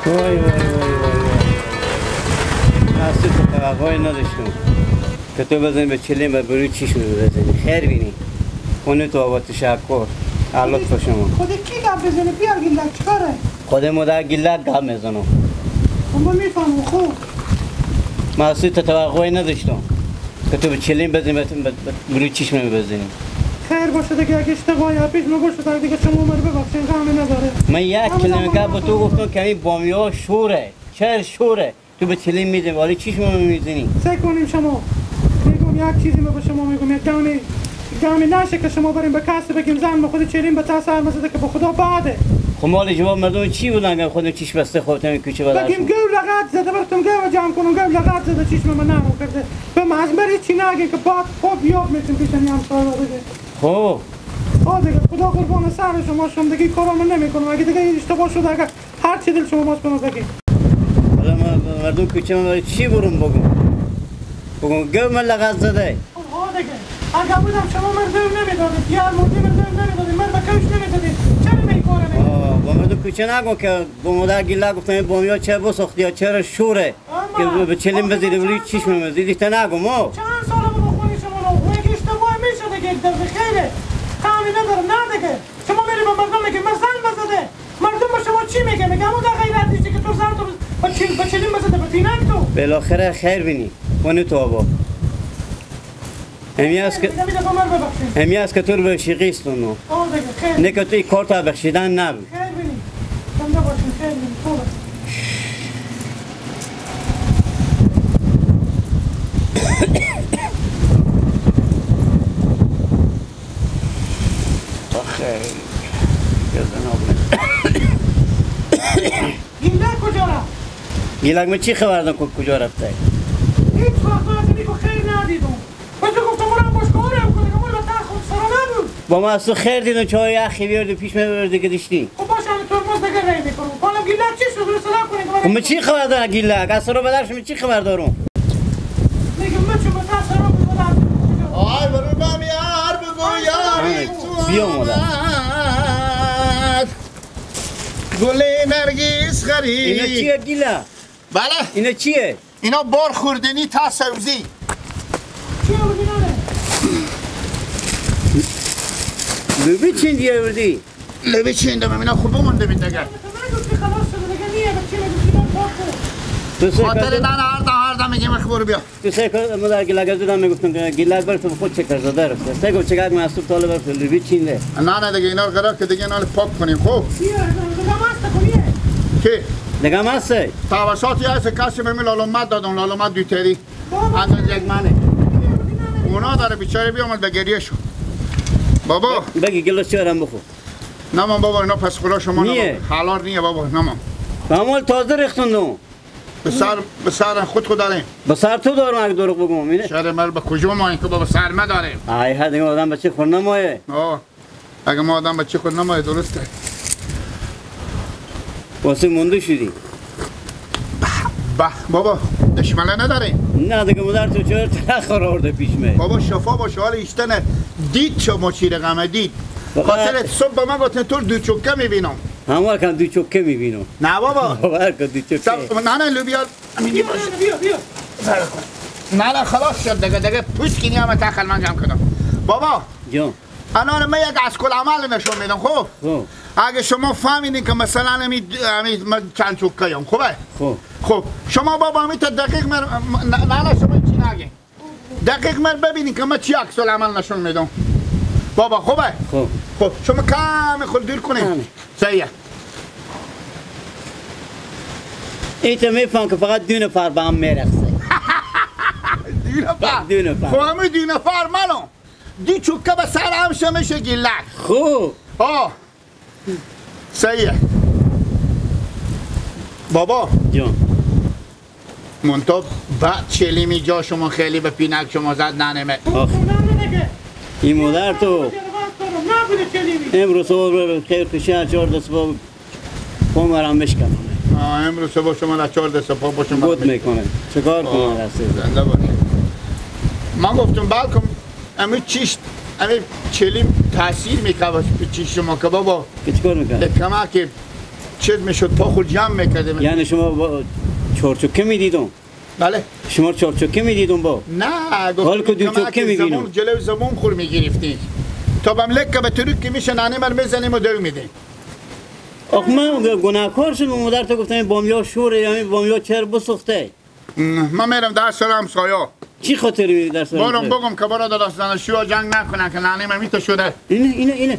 وای وای وای وای اصلا تو توقعی نداشتم که تو بزنی به چلیم و بروی چیشم بزنی. خیر بینی خونه تو آبا تشکر علت با شما. خود کی گپ بزنه؟ بیار گیلک چیکاره؟ خود مادر گیلک گپ میزنم. ما میفهمم خوب. من اصلا تو توقعی نداشتم که تو به چلیم بزنی بروی چیشم بزنی. خیر باشه دیگه اگه اشتباهی پیش ما باشه دیگه شما عمر ببخشین غمی نداره. من یک کلمه گپ به تو گفتم که این بامی‌ها شوره. چه شوره؟ تو به چلیم میزنی ولی چیشم میزنی. سعی کنیم شما. میگم یک چیزی ما به شما میگم یک گامی نشه که شما بریم به کسی بگیم زن ما خود چلیم به تاثیر مسده که به خدا بعده. خب مال جواب مردم چی بودن که خودم چیش بسته خودم کوچه بدرسم؟ بگیم گل لغت زده براتون گل جمع کنم گل لغت زده چشم من نمو کرده. به مزمری چی نگه که بعد خود یاد میتون پیشنی همسایه بگه. خب دیگه خدا قربان سر شما شما دیگه کارا من نمیکنم اگه دیگه اشتباه شده اگه هر چی دل شما باز کنه بگید. حالا مردم کوچه من چی برم بگم گل من لغت زده. دیگه اگه بودم شما مردم نمیدادید یا مردم نمیدادید من به کش نمیدادید چرا میکنه با مردم کوچه نگو که با مادر گیلک گفتم بامیا چه بساختی یا چرا شوره که به چلیم بزیدی ولی چیش میمزیدی تا نگو ما چند سال با خونی شما رو اگه اشتباه میشه دیگه در خیره قامی ندارم نه دیگه شما میری با مردم میگه من زن بزده مردم با شما چی میگه میگه اون در غیرت نیستی که تو زن تو با چلیم بزده به تینک تو بالاخره خیر بینی خونه تو آبا همی است که تو رو بخشیقی استونو نه که توی کار تا بخشیدن نبود خیر بینی بنده باشین خیر بینی خوبه خیر گیلک کجا رفت؟ گیلک من چی خبر دارم کجا رفته؟ هیچ وقت من که خیر ندیدم بچه گفتم برم باش کارم کنیم اما لطه خود سرا نبود با ما از تو خیر دیدم چای اخی بیارده پیش میبرده که داشتی خب باشه همه ترمز دیگه رای میکنم کنم گیلک چی شد رو صدا کنیم من چی خبر دارم گیلک؟ از سرا بدرش من چی خبر دارم؟ میگم من چون بتا سرا بدرم آی برو بام یار بگو یاری بیا مادر گل نرگس خرید اینا چیه گیلک؟ بله اینا چیه؟ اینا بار خوردنی تا سبزی چی بودی ناره؟ لوبی چین دیگه بردی؟ لبی چندم اینا خوب مونده بید دیگه من گفتی خلاص شده دیگه نیه بچه میگفتی من پاکو خاطر نان هر دا میگیم اخبار بیا تو سه که مادر گیلک از دادم میگفتم که گیلک برای تو خود چکر زده رفته سه گفت چقدر معصوب طالب رفته لوبی چین ده نه دیگه اینا رو قرار که دیگه اینا رو پاک کنیم خب بیار دیگه ماسته کنیه که دیگه هم هسته؟ توسطی هست کسی به من لالومت دادن لالومت دوتری انداز یک منه اونا داره بیچاره بیامد به گریه شو بابا بگی گلوس چهارم بخور نمان بابا اینا پس خدا شما نیه حلال نیه بابا نمان معمول تازه ریختوندم به سر خود داریم به سر تو دارم اگه دروغ بگم اینه شهر مر به کجا ما این که با سر ما داریم ای ها دیگه آدم بچه خور نمایه اگه ما آدم بچه خود نمایه درسته واسه مونده شدی بابا دشمنه نداریم نه دیگه مادر تو چهار تلخ آورده پیش می بابا شفا باشه حال ایشتنه دید شما چی رقمه دید خاطر صبح به من گفتن تو دو چکه میبینم همه کم دو چکه میبینم نه بابا باور کن دو چکه نه لوبیا بیا نه خلاص شد دیگه پوست کنی همه تخل من جمع کنم بابا جان الان من یک از کل عمل نشون میدم خب اگه شما فهمیدین که مثلا من چند چکه یم خوبه خب شما بابا همین تا دقیق نه شما چی نگین دقیق من ببینین که من چی عکس العمل نشون میدم بابا خوبه خب شما کمی خود دور کنین صحیحه این تو میفهم که فقط دو نفر به هم میرخصه دو نفر خب همه دو نفر منو دو چکه به سر همشه میشه گیلک خوب صحیحه بابا جان منطقه بعد چلیمی جا شما خیلی به پینک شما زد ننمه این مادر تو امروز صبح خیر تو شهر 14 صبح پامرم میشکنم امروز صبح شما در 14 صبح باشم بود میکنه چکار کنم زنده باشه من گفتم بلکم امی چیش چلیم تاثیر میکنه به چیش شما که بابا چیکار میکنه؟ کمک چیز میشد پاخو جمع میکردیم. یعنی شما با چارچوکه میدیدون؟ بله. شما چارچوکه میدیدون با؟ نه حال که دو چوکه میبینم. جلو زمون خور میگرفتی. تا بملک که به طوری که میشه نانه مر میزنیم و دو میدیم. آخه من گناهکار شدم مادر تو گفتم بامیا شوره یا بامیا چر بسوخته. من میرم در سر همسایا. چی خاطر میری در سر همسایا؟ بگم که برادر دانشجو جنگ نکنن که نانه من میته شده. اینه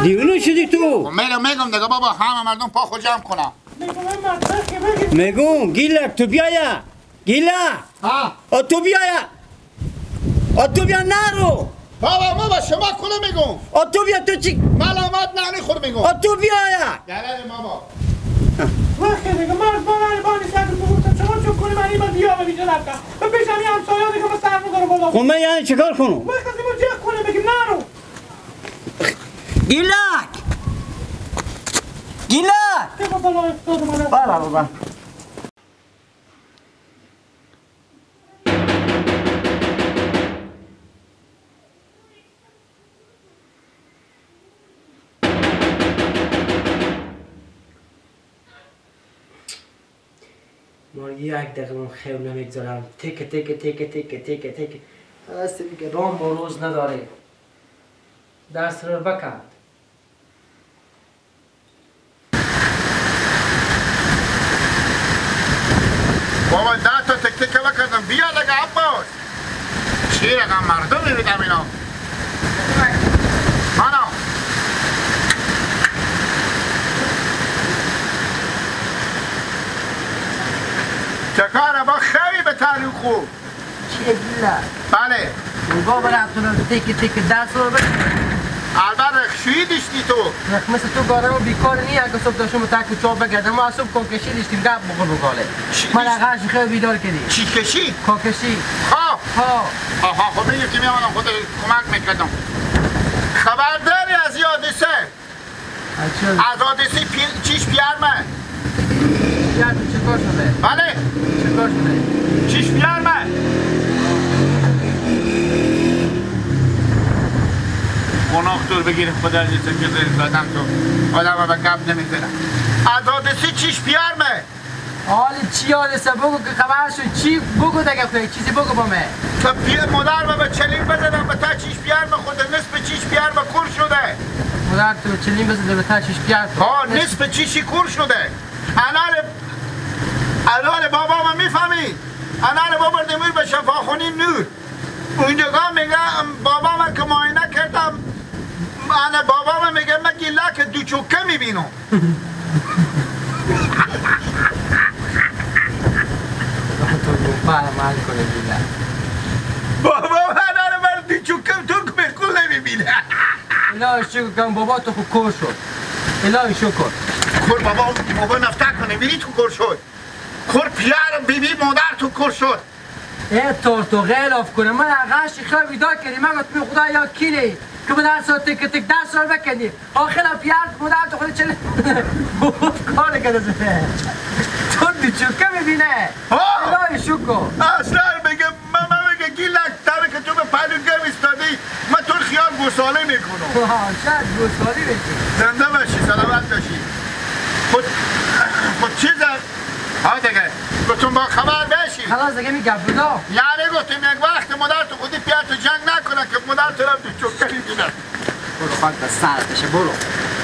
دیوونه شدی تو. میگم دیگه بابا همه مردم پا خود جمع کنن. میگم گیلک تو بیایا. گیلا. ها. تو بیایا. تو بیا نرو. بابا ما با شما کلو میگم. تو بیا تو چی؟ ملامت نانی خود میگم. تو بیایا. گله بابا. وقتی دیگه مرد بانه بانی سر بگوشم شما چون کنی من این بیا به بیجا نبکن و پیشم یه همسایا دیگه با سر نداره بالا. خب من یعنی چکار کنم؟ وقتی ما جه کنه بگیم نرو. گیلک. که با بالا افتاده بالا. بابا. ما یک دقیقه من خیلی نمیگذارم تک هست دیگه رام با روز نداره درس رو بکن بابا ده تا تک بکردم بیا دیگه عباس چی رقم مردم میبیدم اینا مانا چکاره با خیلی به تاریخ خوب چیه گیله؟ بله بابا رفتونم تک درس رو بکن البته خشویی داشتی تو مثل تو گارم بیکار نی اگه صبح داشتم تک و چاپ بگردم ما صبح کاکشی داشتیم گپ بگاله من اقاش خیلی بیدار کردی چی کشی؟ کاکشی ها خب میگه که میامدم خود کمک میکردم خبرداری از یادسه از حادثه چیش بیارمه یاد چه کار شده؟ بله چه کار شده؟ چیش بیارمه گناه دور بگیریم خدا جیسه که زیر زدم تو آدم به گپ نمیزنم از حادثه چیش بیارمه حال چی حادثه بگو که خبر شد چی بگو دیگه خواهی چیزی بگو با من که مادر به چلین بزدم به تا چیش بیارمه خود نصف چیش بیارمه کور شده مادر تو چلین بزده به تا چیش بیارمه ها نصف چیشی کور شده الان بابا ما میفهمی الان بابا دمیر به شفاخونی نور اونجا میگه بابا من که معاینه کردم بابا من میگه من گیله که دو چوکه میبینم بابا من دو چوکه تو که بلکل نمیبینه الهی شکر کنم بابا تو خود کور شد الهی شکر کور بابا نفته کنه بینی تو کور شد کور پیار بیبی مادر تو کور شد تو غیلاف کنه من اقاشی خیلی بیدار کردی من گفتم خدا یا کیلی که به درس رو تک درس رو بکنی آخر پیار مادر تو خود چلی کار کرده زفه تو چوکه میبینه الهی شکر اصلا میگه من میگه گیلک تره که تو به پلوگه ایستادی من تو خیال گساله میکنم شاید گسالی بشی زنده باشی سلامت باشی خود چیز ها دیگه گفتم با خبر بشی خلاص دیگه میگم بودا یعنی گفتم یک وقت مادر تو خودی پیار تو جنگ نکنه که مادر تو رو تو چوکه میبینه برو خاک به سرتشه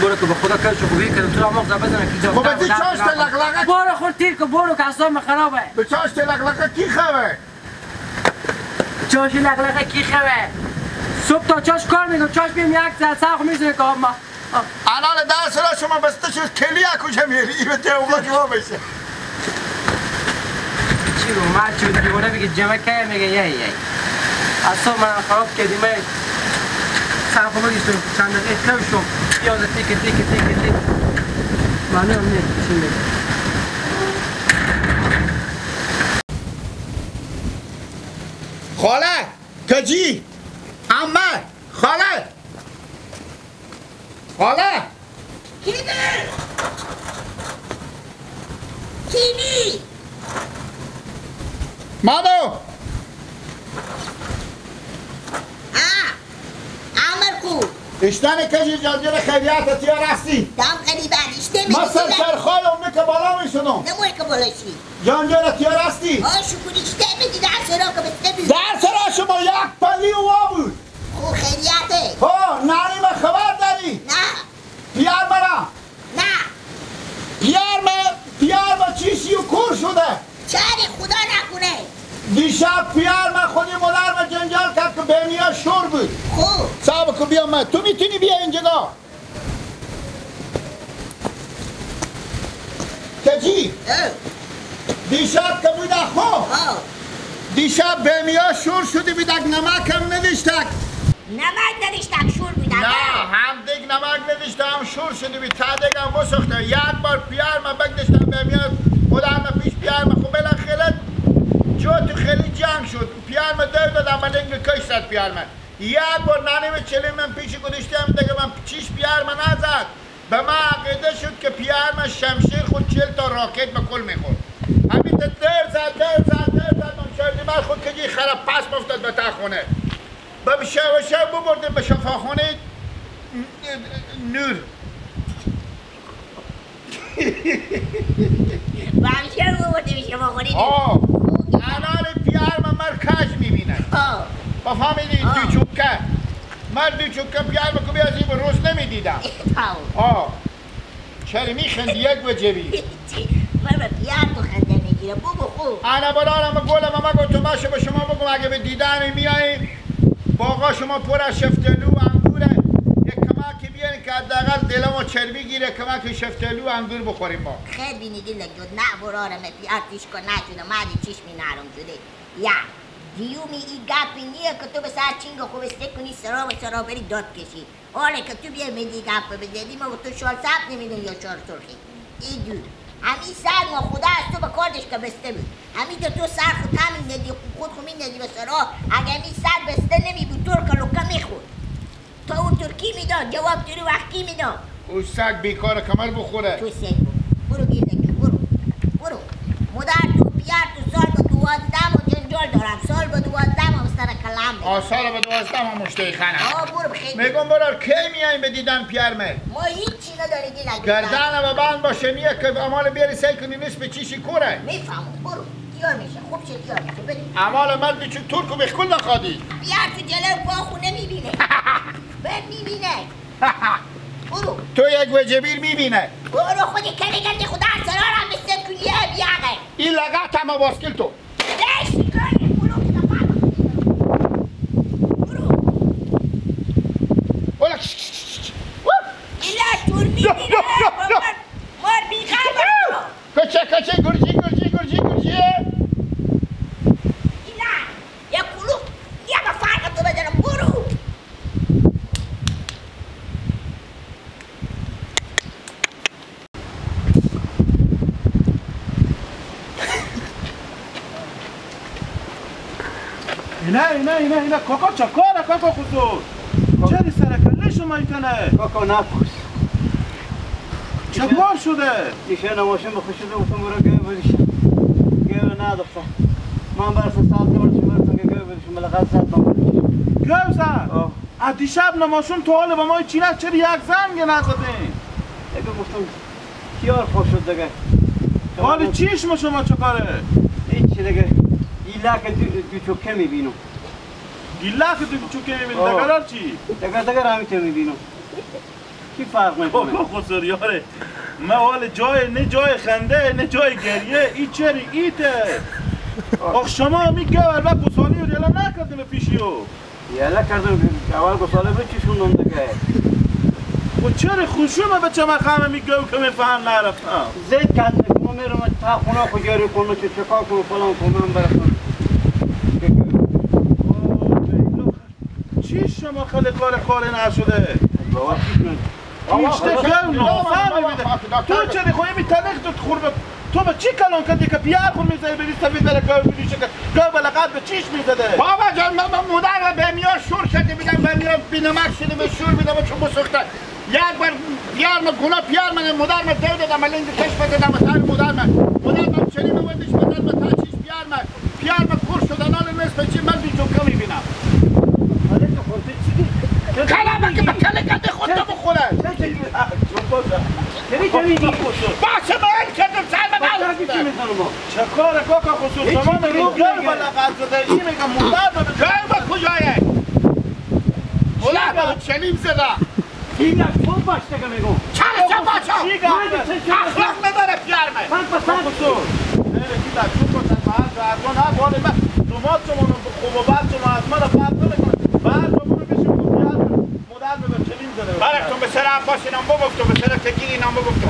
برو که به خدا کارشو خوبی کردم تو را مغزه بزنم که جا خب به چاش لقلقه برو خود تیر که برو که اصلا خرابه به چاش لقلقه کی خواه؟ چاش لقلقه کی خواه؟ صبح تا چاش کار میکنم چاش بیم یک زد سرخو میزنه که ما الان درس را شما بسته شد کلی کجا میری این به تیوگا جوا بشه چی رو مرد چی دیوانه بگه جمعه که میگه یه اصلا من خراب کردیم سرخو بگیستم چند دقیقه کم شم یاد تیک معنی هم نیست چی میگه خاله کجی امه خاله کینی مانو امر کو اشتانه کجی جاجر خیریات تیار هستی دام قریبان اشته مثل سرخای اونه که بالا میشنم نموی که بالا چی؟ جان جان تیار هستی؟ شکونی چی میدی در سرا که بسته بود؟ در سرا شما یک پلی وا بود خو خیلیته ها نانی ما خبر داری؟ نه پیار مرا نه پیار ما چیشی و کور شده چاری خدا نکنه دیشب پیار ما خودی مادر ما جنجال کرد که بینیا شور بود خو صاحب که بیام من تو میتونی بیا اینجا کجی دیشب که بوده خو دیشب بینیا شور شدی بیدک نمک هم نداشتک نمک نداشتک شور بودن نه هم دیگ نمک نداشته هم شور شدی بید تا دیگ هم بسخته یک بار پیار ما بگداشتم بمیاد خدا همه پیش پیار ما خب بالاخره جو تو خیلی جنگ شد پیار ما دو دادم من اینگه کش زد پیار ما یک بار نانیم چلی من پیش گذاشتم دیگه من چیش پیار ما نزد به من عقیده شد که پیار ما شمشیر خود 40 تا راکت به کل میخورد همین در زد من شردی من خود کجی خراب پس مفتد به تا خونه به شب ببردیم به شفاخانه نور بمشه ببردیم به شفاخانه نور الان پیار من مرکز میبینه با فامیلی دو چوبکه من دو چوبکه پیار من کبی از این روز نمیدیدم چرا میخندی یک وجبی من به پیار تو خنده میگیره بگو خوب انا برارم گولم اما گفتم باشه به شما بگم اگه به دیدن میایی باقا شما پر از شفتلو انگوره یک کمکی بیارین که حداقل دلمو چربی گیره کمک شفتلو انگور بخوریم ما خیلی بینیدی لگود نه برارم پیار تیش کن نشده مادی چشمی نرم شده یا دیومی ای گپی نیه که تو به سر چینگ خوب کنی سرا بری داد کشی حالا که تو بیا میدی گپ بزدی ما تو شال سب نمیدن یا چار سرخی ای دور همین سر ما خدا از تو به کاردش که بسته بود همین تو سر خود همین ندی خود خود ندی به سرا اگه همین سر بسته نمی بود ترک لکه میخورد تا اون ترکی میداد جواب تو رو وقتی میداد او سگ بیکار کمر بخوره تو سگ برو گیردگی برو مادر تو پیار تو سال با 12 و جنجال دارم سال با 12 هم سر کلام بگم سال با 12 هم مشتری خانم برو بخیر میگم برار کی میاییم به دیدن پیار من ما هیچی نداری دیگه گردن و بند باشه نیه که امال بیاری سعی کنی نصف چیشی کوره میفهمم برو دیار میشه خوب چه دیار میشه بریم امال من بیچون ترکو بخکل نخوادی پیار تو جلو پا خو نمیبینه میبینه برو تو یک وجبیر میبینه برو خودی کلی گردی خدا سرا را مثل کنیه بیاغه این لغت همه باسکل تو دیش کنی برو ایلا تور میبینه مار بیغم کچه گرجی ایلا یا کلو یا با فرق تو بدنم برو اینا کاکا چکاره کاکا خودو چری سرکله شما ایتنه کاکا نپوس چه کار شده؟ دیشه نماشین بخوشیده گفتم برو گوه بدیشم گوه نداشتم من برسه ساعت برسیم برسیم که گوه بدیشم بالاخره ساعت نماشین گوه زن؟ از دیشب نماشون تو حال با ما چی نه چرا یک زنگ نزدین؟ دیگه گفتم کیار خوش شد دیگه حال چیش ما شما چکاره؟ هیچی دیگه گیله که دو چکه میبینم گیله که دو چکه میبینم دگرار چی؟ دگر همیته میبینم چی فرق میکنه؟ خسر یاره من حال جای نه جای خنده نه جای گریه ای چری ایته آخ شما میگه اول گسالی رو دیلا نکردیم پیشیو یالا کردم اول گساله رو چی شوندم دیگه و چرا خوشومه بچه من خمه میگه که میفهم نرفتم زید کردم که ما میرم تا خونه خود جاری کنم چه چکا کنم فلان کنم برسم چی شما خیلی کار نشده؟ بابا چی کنم ایشته گو نافهمه میده تو چرا خوی میتنخ تو خورد تو به چی کلان کردی که پیار خون میزنی بری سفید بره گو میشه که گو بلقات به چیش میزده بابا جان من مادر به میار شور شده بیدم به میار بینمک شده به شور بیدم چون بسخته یک بار پیار من گلا پیار من مادر من دو دادم من لنگ کش بدادم تای مادر من چلی من ودش بدن به تا چیش پیار من کور شده نال نصف چی من بیجو کمی بینم کلا بکه کلا کده خود تو بخوره باشه من کردم سلم چه کار کاکا خصوص شما میگو گرم لقد زده این میگم مرداد رو گرم کجایه مولاد چنین زده این خوب باشه که میگم چرا چه باشه اخلاق نداره پیارمه خصوص نه کی در چون کن محل جرگان ها بالا من دومات شما خوب و بد شما از من فرق نمیکنه بعد شما رو بشیم که پیار مدد به چنین زده برکتون به سر عباس اینم بگفتم به سر تگین اینم بگفتم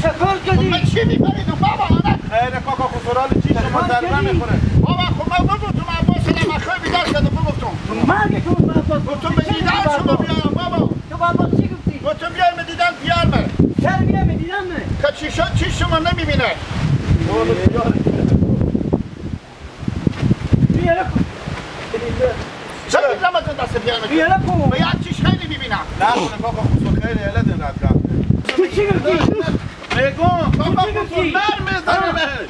چکار کردی؟ من چی میبریدم بابا آنه خیلی کاکا خسرال چی شما ضربه میخوره بابا خب من بگفتم عباس اینم اخواه بیدار کردم بگفتم مرگ که بود عباس گفتم به دیدن شما بیارم بابا تو با عباس چی گفتی؟ گفتم بیارم به دیدن پیارمه چرا بیا به دیدن نه؟ که چی شما نمیبینه بیاره کن چرا رمضان دست پیارمه بیاره کن به یاد چیش خیلی میبینم نه کنه کاکا خسرال خیلی علت رد کرد تو چی گفتی؟ بگم کاکا خسرال نر میزنمش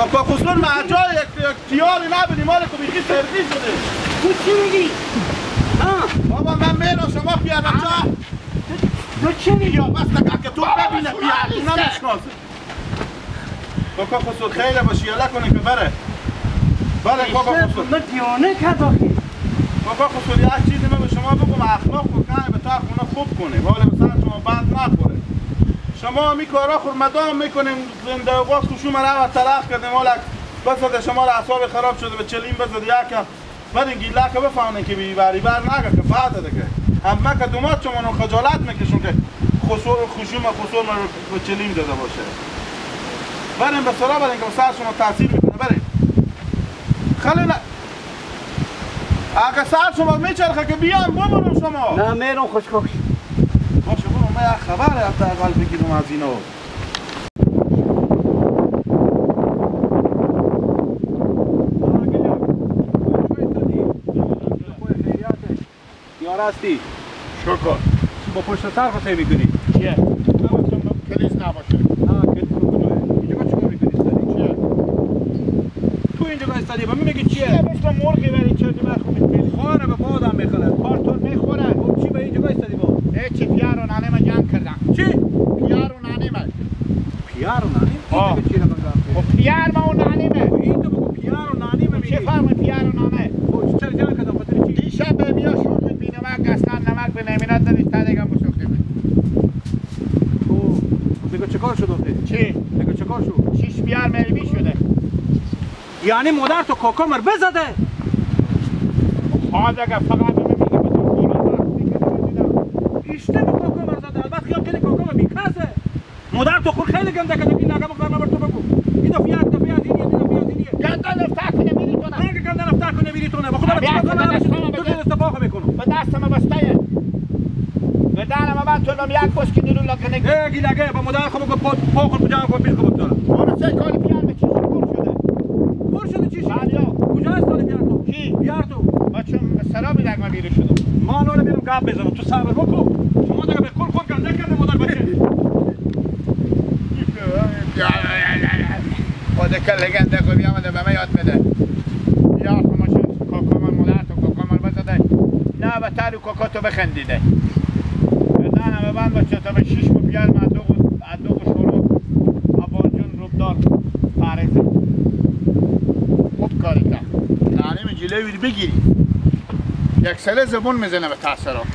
کاکا خسرال معجای یک تیاری نبینی مال کمیکی سردی شده تو چی میگی؟ بابا من میرم شما پیارم چه؟ تو چی میگی؟ یا بس نکن که تو ببینه پیار تو نمیشناسه کاکا خسرال خیلی با شیاله کنه که بره کاکا خسرال من دیانه کرد آخی کاکا خسرال یک چیزی من به شما بگم اخلاق رو کنه به تا خونه خوب کنه حالا مثلا شما بند نخوره شما می کارا خور مدام میکنیم زنده و باز خوشو من رو طلاق کردیم حالا بسد شما رو اعصاب خراب شده به چلیم بزد یکم بعد این گیله که بفهمن که بری بر نگه که بعد دیگه اما که دومات شما رو خجالت میکشون که خوشو من به چلیم داده باشه بریم به سرا بریم که سر شما تاثیر میکنه بریم خیلی نه اگه سر شما میچرخه که بیان ببرم شما نه میرم خوشکاش باشه برو من یک خبره حداقل بگیرم از اینا یار هستی شکر با پشت سر خواهی میکنی چیه؟ کلیس نباشه کلیس بکنوه اینجا چیکار میکنی استادی؟ چیه؟ تو اینجا استادی با من میگی چیه؟ مثل مرغی بری چردی بخونید خانه به بادم میخوره کارتون میخوره خب چی به اینجا استادی با؟ چی پیار و نانه من جنگ کردم چی؟ پیار و نانه من پیار و نانی؟ این دیگه چی رو بگم؟ خب پیار ما و نانه من این تو بگو پیار و نانی من میگی چه فرق پیار و نانه؟ خب چرا جنگ کردم خاطر چی؟ دیشب به بیا شور بود بی نمک اصلا نمک به نمینت دادیش تا دیگه بسوخته بود خب دیگه چه کار شد آخه؟ چی؟ دیگه چه کار شد؟ شیش پیار میلیمی شده یعنی مادر تو کاکا مر بزده؟ حال دیگه فقط به من میگه بسون کولان اشته به کاکا مر زده البته خیال کنی کاکا مر بیکسه مادر تو خود خیلی گنده که این نگه بخواه نبر تو بگو این دفعه از اینیه این دفعه از اینیه گندن افتر کنه میری تو نه اگه گندن افتر کنه میری تو نه با خدا رو چیکار کنم تو دل استفاقه میکنم به دستم بستایه به دانم من تو یک بسکی نیرو لکنه ای گیلگه با مادر خود بگو پا خود بجا کن پیش خود بگذارم برو سه کاری پیار به چیشی کور شده کور شده چی شد؟ بلیا کجا استالی بیار تو؟ کی؟ بیار تو بچم سرا بیدک من بیرو شدم ما نوره بیرم گپ بزنم تو صبر بکن شما دیگه به کل خود گنده کرده مادر بچه خود که لگنده که بیامده به من یاد بده یا خماشون کاکا من مادر تو کاکا من بزده نه به تری کاکا تو بخندیده بدانم به بند بچه تا به شیش کو پیار من دو شروع ابانجون روبدار پارزه خوب کاری که نانیم جلوی بگیری یک سله زبون میزنه به تاثرم